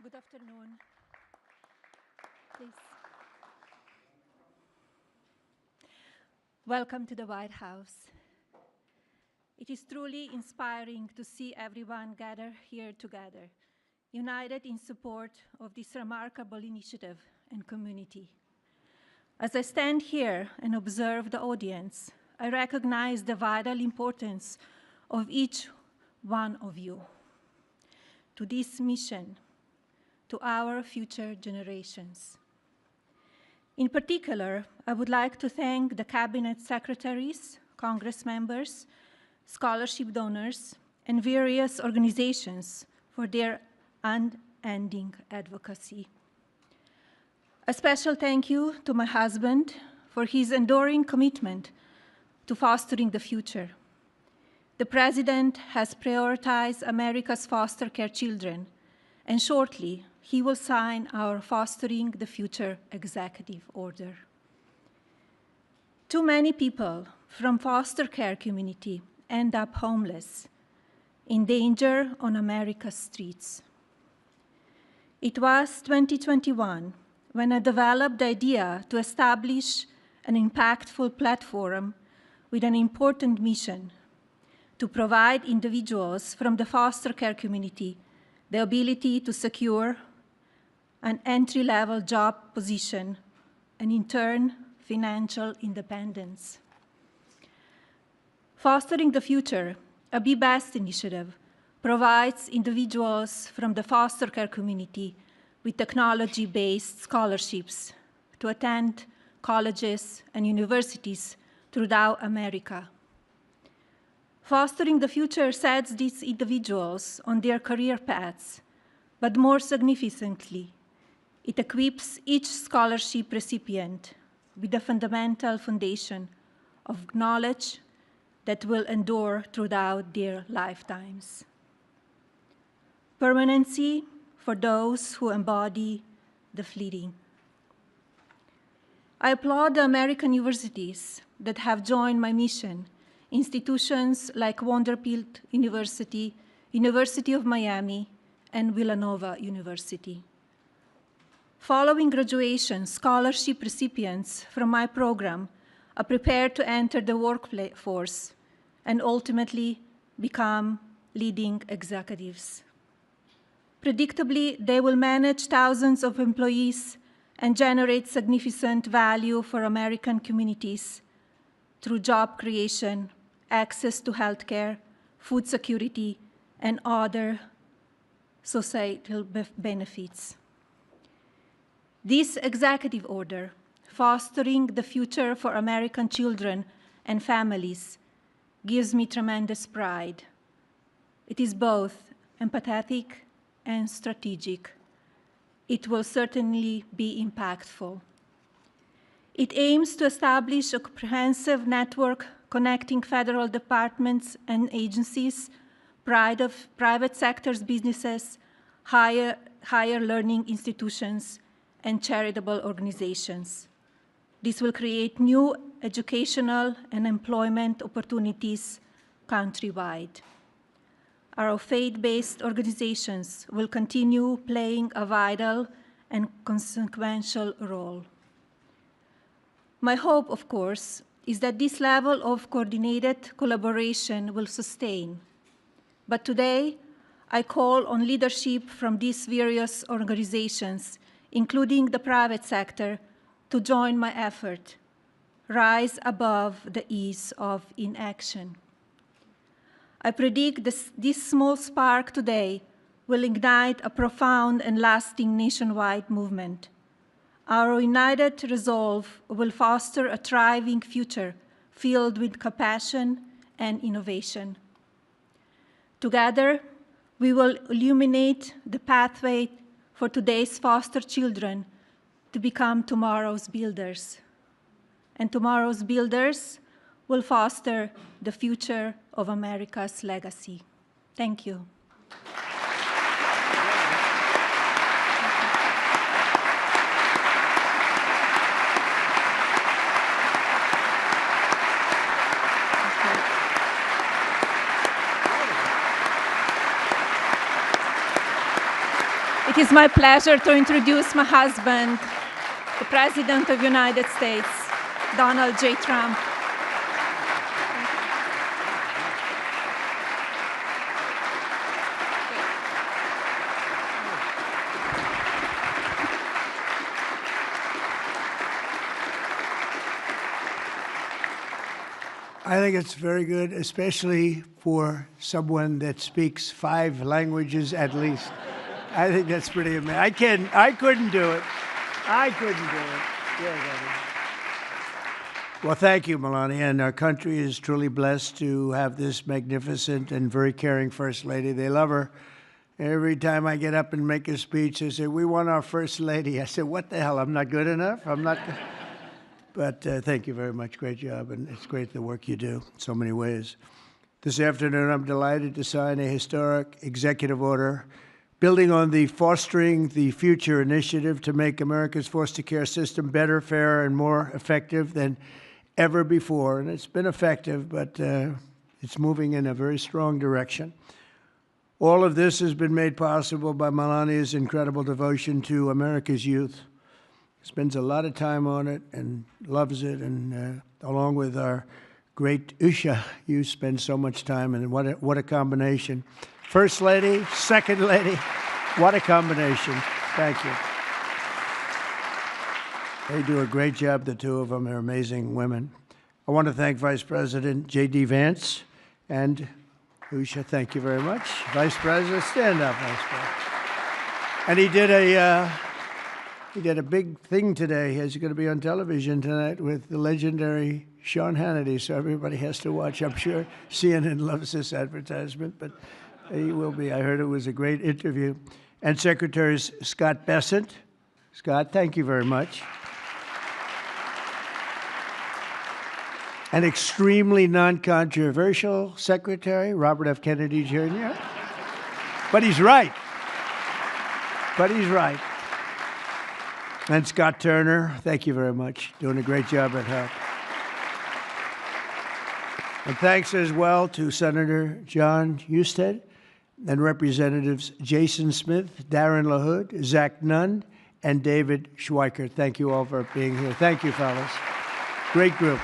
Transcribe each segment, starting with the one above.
Good afternoon. Please. Welcome to the White House. It is truly inspiring to see everyone gather here together, united in support of this remarkable initiative and community. As I stand here and observe the audience, I recognize the vital importance of each one of you to this mission, to our future generations. In particular, I would like to thank the cabinet secretaries, Congress members, scholarship donors, and various organizations for their unending advocacy. A special thank you to my husband for his enduring commitment to fostering the future. The President has prioritized America's foster care children, and shortly, he will sign our Fostering the Future Executive Order. Too many people from foster care community end up homeless, in danger on America's streets. It was 2021 when I developed the idea to establish an impactful platform with an important mission to provide individuals from the foster care community the ability to secure an entry-level job position and, in turn, financial independence. Fostering the Future, a Be Best initiative, provides individuals from the foster care community with technology-based scholarships to attend colleges and universities throughout America. Fostering the Future sets these individuals on their career paths, but more significantly, it equips each scholarship recipient with a fundamental foundation of knowledge that will endure throughout their lifetimes. Permanency for those who embody the fleeting. I applaud the American universities that have joined my mission, institutions like Vanderbilt University, University of Miami, and Villanova University. Following graduation, scholarship recipients from my program are prepared to enter the workforce and ultimately become leading executives. Predictably, they will manage thousands of employees and generate significant value for American communities through job creation, access to healthcare, food security, and other societal benefits. This executive order, Fostering the Future for American Children and Families, gives me tremendous pride. It is both empathetic and strategic. It will certainly be impactful. It aims to establish a comprehensive network connecting federal departments and agencies, private sector's businesses, higher learning institutions, and charitable organizations. This will create new educational and employment opportunities countrywide. Our faith-based organizations will continue playing a vital and consequential role. My hope, of course, is that this level of coordinated collaboration will sustain. But today, I call on leadership from these various organizations, including the private sector, to join my effort, rise above the ease of inaction. I predict this small spark today will ignite a profound and lasting nationwide movement. Our united resolve will foster a thriving future filled with compassion and innovation. Together, we will illuminate the pathway for today's foster children to become tomorrow's builders. And tomorrow's builders will foster the future of America's legacy. Thank you. It is my pleasure to introduce my husband, the President of the United States, Donald J. Trump. I think it's very good, especially for someone that speaks 5 languages at least. I think that's pretty amazing. I couldn't do it. I couldn't do it. Yes, well, thank you, Melania. And our country is truly blessed to have this magnificent and very caring First Lady. They love her. Every time I get up and make a speech, they say, "We want our First Lady." I said, "What the hell? I'm not good enough? I'm not good." But thank you very much. Great job. And it's great the work you do in so many ways. This afternoon, I'm delighted to sign a historic executive order building on the Fostering the Future initiative to make America's foster care system better, fairer, and more effective than ever before. And it's been effective, but it's moving in a very strong direction. All of this has been made possible by Melania's incredible devotion to America's youth. Spends a lot of time on it and loves it, and along with our great Usha, you spend so much time, and what a combination. First Lady, Second Lady, what a combination. Thank you. They do a great job, the two of them. They're amazing women. I want to thank Vice President J.D. Vance and Usha. Thank you very much. Vice President, stand up, Vice President. And he did a big thing today. He's going to be on television tonight with the legendary Sean Hannity, so everybody has to watch. I'm sure CNN loves this advertisement, but he will be. I heard it was a great interview. And Secretary Scott Bessent. Scott, thank you very much. An extremely non-controversial Secretary, Robert F. Kennedy Jr. But he's right. But he's right. And Scott Turner, thank you very much. Doing a great job at HUD. And thanks as well to Senator John Husted and Representatives Jason Smith, Darren LaHood, Zach Nunn, and David Schweikert. Thank you all for being here. Thank you, fellas. Great group.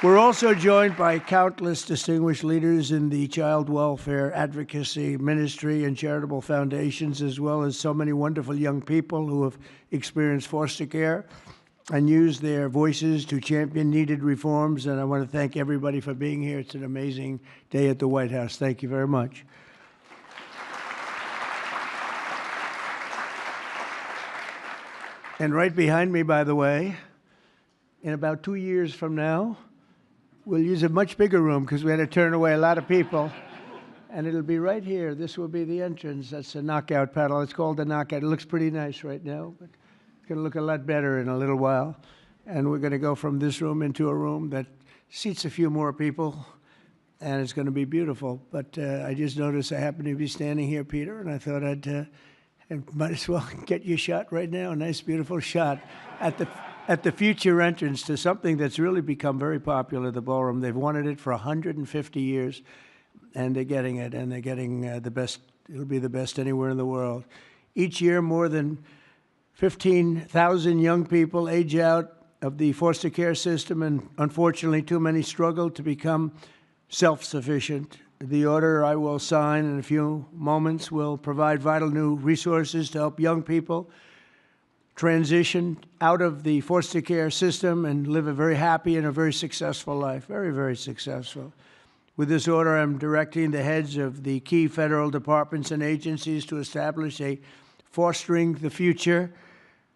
We're also joined by countless distinguished leaders in the child welfare advocacy ministry and charitable foundations, as well as so many wonderful young people who have experienced foster care and used their voices to champion needed reforms. And I want to thank everybody for being here. It's an amazing day at the White House. Thank you very much. And right behind me, by the way, in about 2 years from now, we'll use a much bigger room because we had to turn away a lot of people. And it'll be right here. This will be the entrance. That's a knockout paddle. It's called the knockout. It looks pretty nice right now, but it's going to look a lot better in a little while. And we're going to go from this room into a room that seats a few more people, and it's going to be beautiful. But I just noticed I happen to be standing here, Peter, and I thought I might as well get you a shot right now, a nice, beautiful shot at the future entrance to something that's really become very popular, the ballroom. They've wanted it for 150 years, and they're getting it, and they're getting the best. It'll be the best anywhere in the world. Each year, more than 15,000 young people age out of the foster care system, and unfortunately, too many struggle to become self-sufficient. The order I will sign in a few moments will provide vital new resources to help young people transition out of the foster care system and live a very happy and a very successful life, very, very successful. With this order, I'm directing the heads of the key federal departments and agencies to establish a Fostering the Future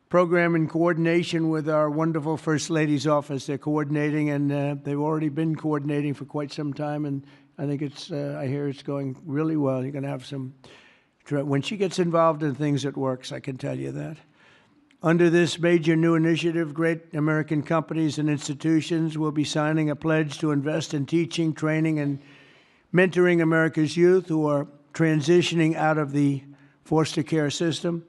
program in coordination with our wonderful First Lady's office. They're coordinating, and they've already been coordinating for quite some time, and I think I hear it's going really well. You're going to have some, when she gets involved in things, it works, I can tell you that. Under this major new initiative, great American companies and institutions will be signing a pledge to invest in teaching, training, and mentoring America's youth who are transitioning out of the foster care system.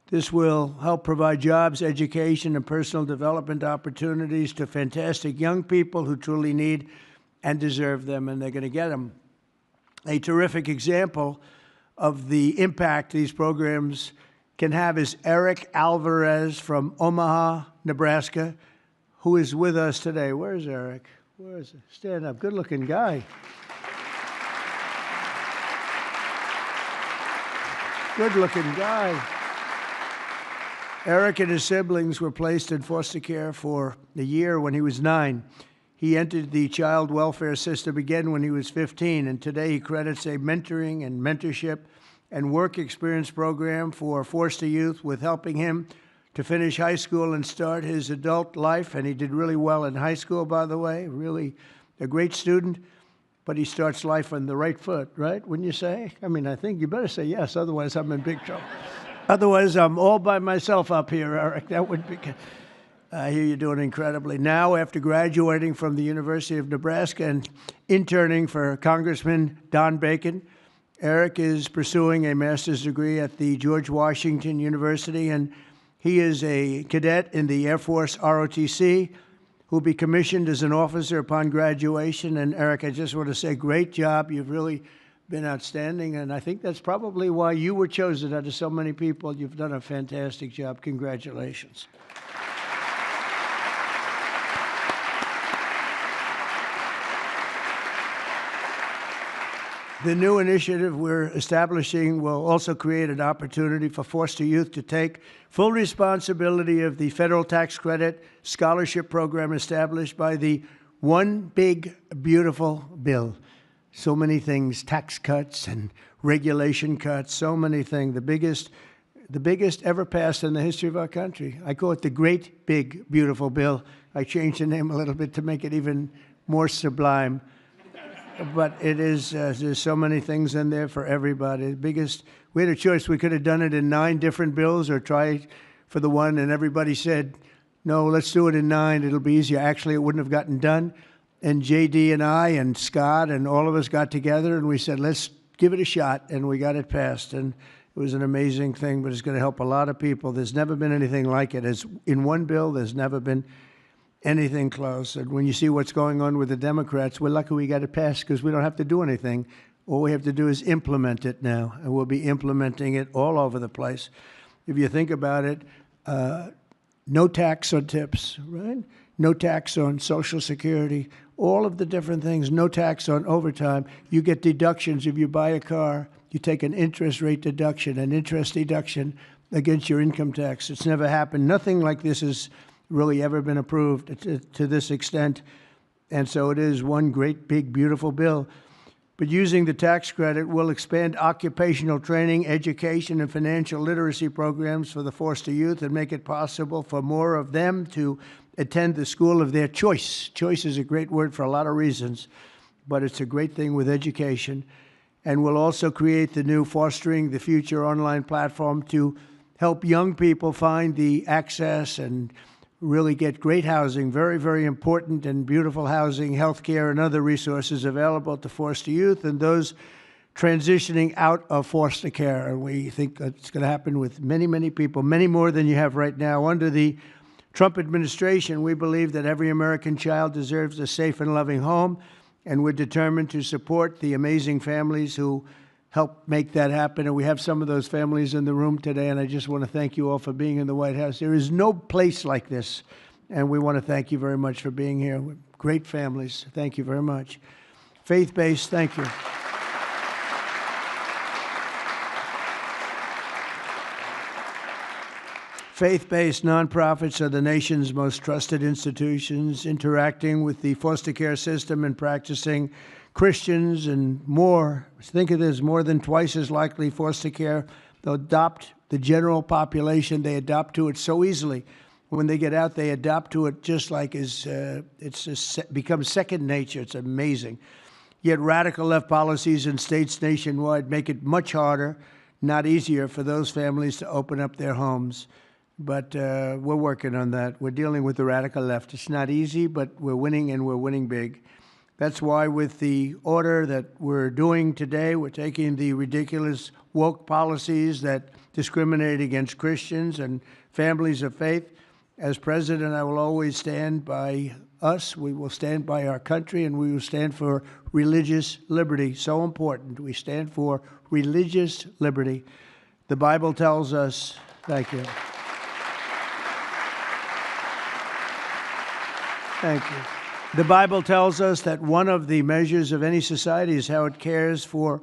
This will help provide jobs, education, and personal development opportunities to fantastic young people who truly need and deserve them, and they're going to get them. A terrific example of the impact these programs can have is Eric Alvarez from Omaha, Nebraska, who is with us today. Where is Eric? Where is he? Stand up. Good-looking guy. Good-looking guy. Eric and his siblings were placed in foster care for a year when he was 9. He entered the child welfare system again when he was 15, and today he credits a mentoring and mentorship and work experience program for foster youth with helping him to finish high school and start his adult life. And he did really well in high school, by the way, really a great student. But he starts life on the right foot, right? Wouldn't you say? I mean, I think you better say yes, otherwise I'm in big trouble. Otherwise, I'm all by myself up here, Eric. That would be... I hear you're doing incredibly. Now, after graduating from the University of Nebraska and interning for Congressman Don Bacon, Eric is pursuing a master's degree at the George Washington University, and he is a cadet in the Air Force ROTC who will be commissioned as an officer upon graduation. And Eric, I just want to say, great job. You've really been outstanding, and I think that's probably why you were chosen out of so many people. You've done a fantastic job. Congratulations. The new initiative we're establishing will also create an opportunity for foster youth to take full responsibility of the federal tax credit scholarship program established by the One Big Beautiful Bill. So many things, tax cuts and regulation cuts, so many things. The biggest ever passed in the history of our country. I call it the Great Big Beautiful Bill. I changed the name a little bit to make it even more sublime. But it is, there's so many things in there for everybody. We had a choice. We could have done it in 9 different bills or try for the one, and everybody said, no, let's do it in 9. It'll be easier. Actually, it wouldn't have gotten done. And JD and I and Scott and all of us got together and we said, let's give it a shot, and we got it passed. And it was an amazing thing, but it's going to help a lot of people. There's never been anything like it. As in one bill, there's never been anything close. And when you see what's going on with the Democrats, we're lucky we got it passed because we don't have to do anything. All we have to do is implement it now, and we'll be implementing it all over the place. If you think about it, no tax on tips, right? No tax on Social Security, all of the different things, no tax on overtime. You get deductions if you buy a car. You take an interest rate deduction, an interest deduction against your income tax. It's never happened. Nothing like this has really ever been approved to this extent. And so it is one great, big, beautiful bill. But using the tax credit will expand occupational training, education, and financial literacy programs for the foster youth and make it possible for more of them to attend the school of their choice. Choice is a great word for a lot of reasons, but it's a great thing with education. And we'll also create the new Fostering the Future online platform to help young people find the access and really get great housing, very, very important and beautiful housing, health care, and other resources available to foster youth and those transitioning out of foster care. And we think it's going to happen with many, many people, many more than you have right now. Under the Trump administration, we believe that every American child deserves a safe and loving home, and we're determined to support the amazing families who help make that happen. And we have some of those families in the room today, and I just want to thank you all for being in the White House. There is no place like this, and we want to thank you very much for being here. Great families. Thank you very much. Faith-based, thank you. Faith-based nonprofits are the nation's most trusted institutions, interacting with the foster care system and practicing Christians and more. Think of this, more than twice as likely foster care. They'll adopt the general population. They adopt to it so easily. When they get out, they adopt to it just like becomes second nature. It's amazing. Yet radical left policies in states nationwide make it much harder, not easier, for those families to open up their homes. But we're working on that. We're dealing with the radical left. It's not easy, but we're winning, and we're winning big. That's why with the order that we're doing today, we're taking the ridiculous woke policies that discriminate against Christians and families of faith, As president, I will always stand by us. We will stand by our country, and we will stand for religious liberty. So important. We stand for religious liberty. The Bible tells us, thank you. Thank you. The Bible tells us that one of the measures of any society is how it cares for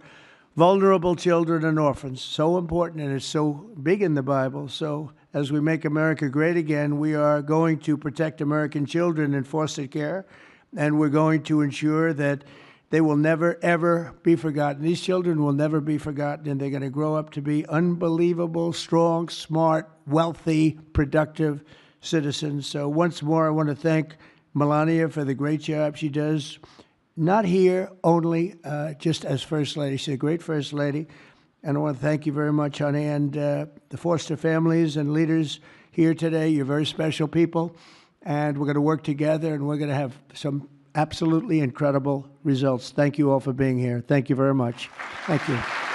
vulnerable children and orphans. So important, and it's so big in the Bible. So as we make America great again, we are going to protect American children in foster care, and we're going to ensure that they will never, ever be forgotten. These children will never be forgotten, and they're going to grow up to be unbelievable, strong, smart, wealthy, productive citizens. So once more, I want to thank Melania for the great job she does, not here only just as First Lady. She's a great First Lady. And I want to thank you very much, honey, and the foster families and leaders here today. You're very special people, and we're going to work together, and we're going to have some absolutely incredible results. Thank you all for being here. Thank you very much. Thank you.